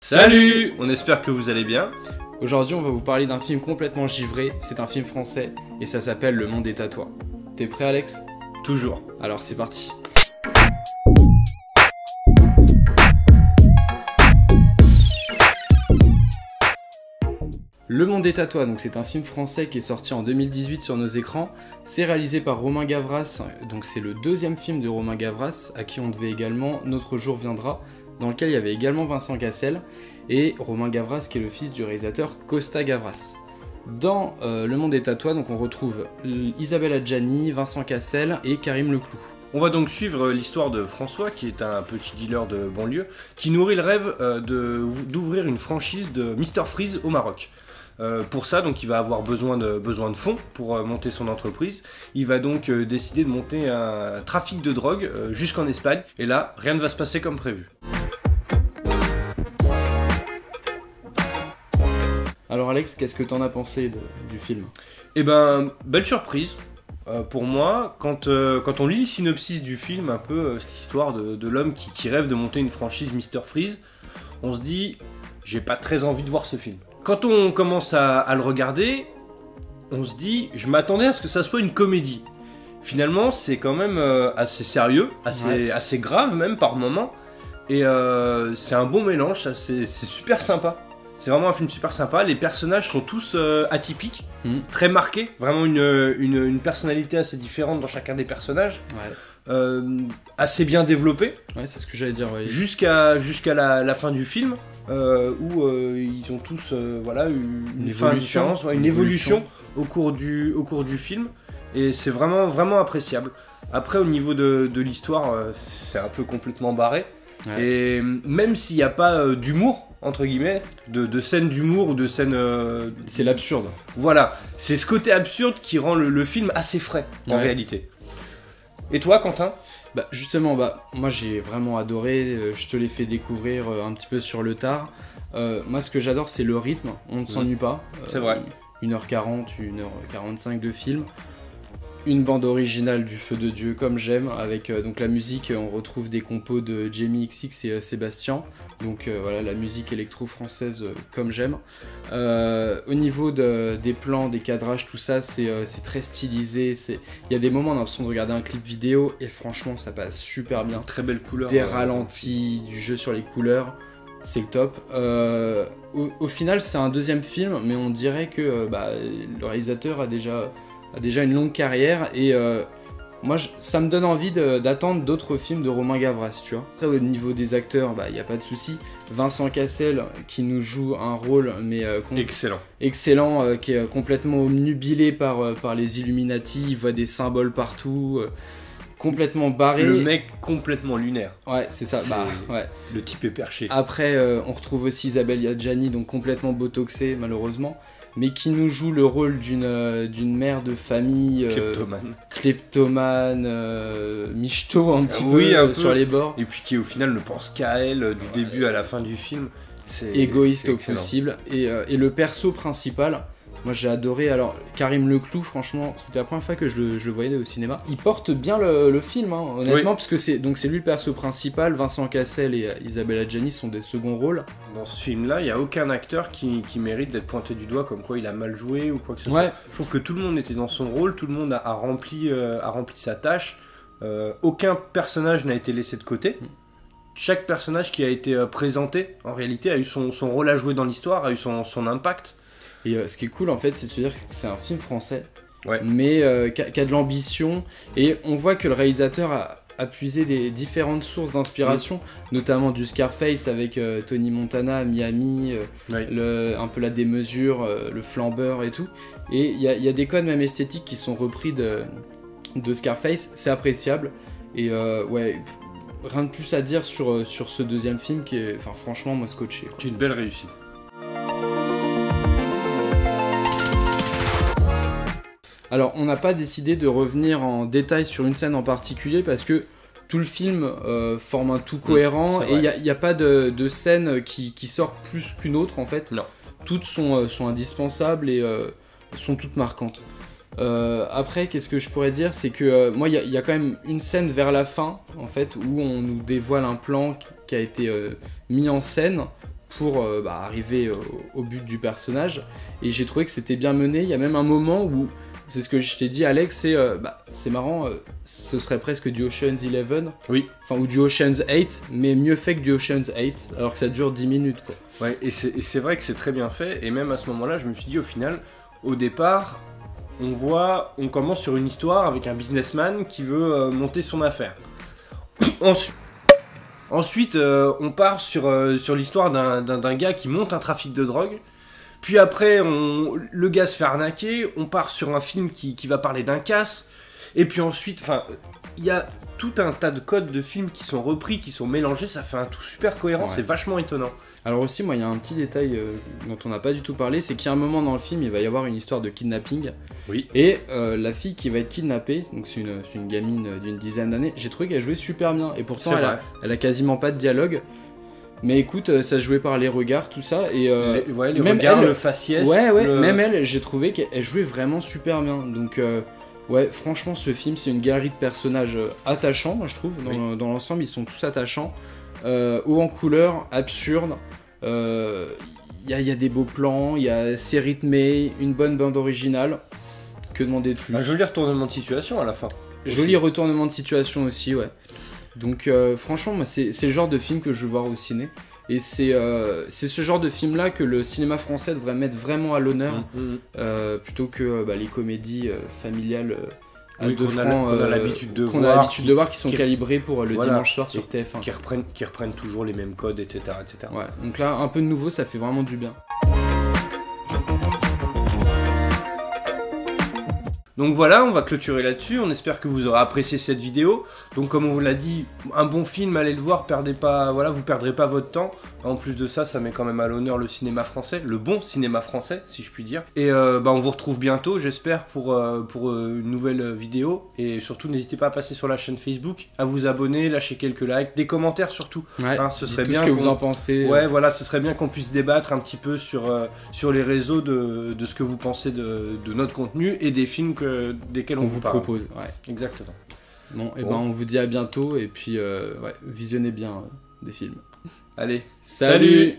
Salut! On espère que vous allez bien. Aujourd'hui, on va vous parler d'un film complètement givré. C'est un film français et ça s'appelle Le Monde est à toi. T'es prêt, Alex? Toujours. Alors, c'est parti. Le Monde est à toi, donc c'est un film français qui est sorti en 2018 sur nos écrans. C'est réalisé par Romain Gavras, donc c'est le deuxième film de Romain Gavras, à qui on devait également Notre jour viendra, dans lequel il y avait également Vincent Cassel, et Romain Gavras qui est le fils du réalisateur Costa Gavras. Dans Le Monde est à toi, donc on retrouve Isabelle Adjani, Vincent Cassel et Karim Leclou. On va donc suivre l'histoire de François, qui est un petit dealer de banlieue, qui nourrit le rêve d'ouvrir une franchise de Mr Freeze au Maroc. Pour ça, donc, il va avoir besoin de fonds pour monter son entreprise. Il va donc décider de monter un trafic de drogue jusqu'en Espagne. Et là, rien ne va se passer comme prévu. Alors Alex, qu'est-ce que t'en as pensé du film? Eh ben, belle surprise. Pour moi, quand on lit le synopsis du film, un peu cette histoire de l'homme qui rêve de monter une franchise Mr Freeze, on se dit, j'ai pas très envie de voir ce film. Quand on commence à le regarder, on se dit, je m'attendais à ce que ça soit une comédie. Finalement, c'est quand même assez sérieux, assez grave même par moments, et c'est un bon mélange, c'est super sympa. C'est vraiment un film super sympa, les personnages sont tous atypiques, très marqués, vraiment une personnalité assez différente dans chacun des personnages, assez bien développée, c'est ce que j'allais dire, jusqu'à la fin du film, où ils ont tous une fin différente, une évolution au cours du film, et c'est vraiment appréciable. Après, au niveau de l'histoire, c'est un peu complètement barré, et même s'il n'y a pas d'humour, entre guillemets, de scènes d'humour ou de scènes... C'est l'absurde. Voilà, c'est ce côté absurde qui rend le film assez frais, en réalité. Et toi, Quentin ? Justement, moi j'ai vraiment adoré, je te l'ai fait découvrir un petit peu sur le tard. Moi ce que j'adore c'est le rythme, on ne s'ennuie pas. C'est vrai. 1h40, 1h45 de film. Une bande originale du feu de Dieu comme j'aime, avec donc la musique, on retrouve des compos de Jamie XX et Sébastien, donc voilà, la musique électro-française comme j'aime. Au niveau des plans, des cadrages, tout ça, c'est très stylisé, il y a des moments on a l'impression de regarder un clip vidéo et franchement ça passe super bien. Très belle couleur. Des ralentis, du jeu sur les couleurs, c'est le top. Au final c'est un deuxième film, mais on dirait que le réalisateur a déjà une longue carrière et moi ça me donne envie d'attendre d'autres films de Romain Gavras, tu vois. Après au niveau des acteurs, y a pas de souci. Vincent Cassel qui nous joue un rôle mais excellent, qui est complètement omnubilé par les Illuminati, il voit des symboles partout, complètement barré. Le mec complètement lunaire. Ouais, c'est ça. Le type est perché. Après on retrouve aussi Isabelle Adjani, donc complètement botoxée malheureusement, mais qui nous joue le rôle d'une mère de famille kleptomane, michto un petit peu sur les bords. Et puis qui au final ne pense qu'à elle du début à la fin du film. C'est égoïste au possible. Et le perso principal, moi j'ai adoré. Alors Karim Leclou, franchement, c'était la première fois que je le voyais au cinéma. Il porte bien le film, honnêtement, parce que c'est lui le perso principal. Vincent Cassel et Isabelle Adjani sont des seconds rôles. Dans ce film-là, il n'y a aucun acteur qui mérite d'être pointé du doigt comme quoi il a mal joué ou quoi que ce soit. Je trouve que tout le monde était dans son rôle, tout le monde a rempli sa tâche. Aucun personnage n'a été laissé de côté. Chaque personnage qui a été présenté, en réalité, a eu son rôle à jouer dans l'histoire, a eu son impact. Et ce qui est cool en fait, c'est de se dire que c'est un film français, mais qui a de l'ambition, et on voit que le réalisateur a puisé des différentes sources d'inspiration, notamment du Scarface avec Tony Montana, Miami, un peu la démesure, le flambeur et tout, et il y a des codes même esthétiques qui sont repris de Scarface, c'est appréciable, et rien de plus à dire sur ce deuxième film qui est, franchement, moi scotché. C'est une belle réussite. Alors, on n'a pas décidé de revenir en détail sur une scène en particulier parce que tout le film forme un tout cohérent et il n'y a pas de scène qui sort plus qu'une autre en fait. Non. Toutes sont indispensables et sont toutes marquantes. Après, qu'est-ce que je pourrais dire, c'est que moi, il y a quand même une scène vers la fin, en fait, où on nous dévoile un plan qui a été mis en scène pour arriver au but du personnage. Et j'ai trouvé que c'était bien mené. Il y a même un moment où, c'est ce que je t'ai dit Alex, c'est marrant, ce serait presque du Ocean's 11, Oui. Enfin, ou du Ocean's 8, mais mieux fait que du Ocean's 8, alors que ça dure 10 minutes, quoi. Ouais, et c'est vrai que c'est très bien fait, et même à ce moment-là, je me suis dit, au final, au départ, on commence sur une histoire avec un businessman qui veut monter son affaire. Ensuite, on part sur l'histoire d'un gars qui monte un trafic de drogue. Puis après, le gars se fait arnaquer, on part sur un film qui va parler d'un casse, et puis ensuite, il y a tout un tas de codes de films qui sont repris, qui sont mélangés, ça fait un tout super cohérent, c'est vachement étonnant. Alors aussi, moi, il y a un petit détail dont on n'a pas du tout parlé, c'est qu'il y a un moment dans le film, il va y avoir une histoire de kidnapping, oui. Et la fille qui va être kidnappée, donc c'est une gamine d'une dizaine d'années, j'ai trouvé qu'elle jouait super bien, et pourtant elle a quasiment pas de dialogue. Mais écoute, ça se jouait par les regards, tout ça, et les regards, le faciès. Même elle, j'ai trouvé qu'elle jouait vraiment super bien. Donc franchement, ce film, c'est une galerie de personnages attachants, moi je trouve. Dans l'ensemble, ils sont tous attachants, haut en couleur, absurdes. Il y a des beaux plans, c'est rythmé, une bonne bande originale. Que demander de plus? Un joli retournement de situation à la fin. Joli retournement de situation aussi, ouais. Donc franchement, moi, c'est le genre de film que je veux voir au ciné. Et c'est ce genre de film là que le cinéma français devrait mettre vraiment à l'honneur, plutôt que les comédies familiales qu'on a l'habitude de voir, qui sont calibrées pour le dimanche soir sur TF1. Qui reprennent toujours les mêmes codes, etc., etc. Ouais, donc là, un peu de nouveau, ça fait vraiment du bien. Donc voilà, on va clôturer là-dessus, on espère que vous aurez apprécié cette vidéo. Donc comme on vous l'a dit, un bon film, allez le voir, vous perdrez pas votre temps. En plus de ça, ça met quand même à l'honneur le cinéma français, le bon cinéma français, si je puis dire. Et on vous retrouve bientôt, j'espère, pour une nouvelle vidéo. Et surtout, n'hésitez pas à passer sur la chaîne Facebook, à vous abonner, lâcher quelques likes, des commentaires surtout. Ouais, ce serait bien ce que vous en pensez. Ouais, voilà, ce serait bien qu'on puisse débattre un petit peu sur les réseaux de ce que vous pensez de notre contenu et des films desquels on vous propose. Ouais. Exactement. Bon, et on vous dit à bientôt et puis visionnez bien des films. Allez, salut.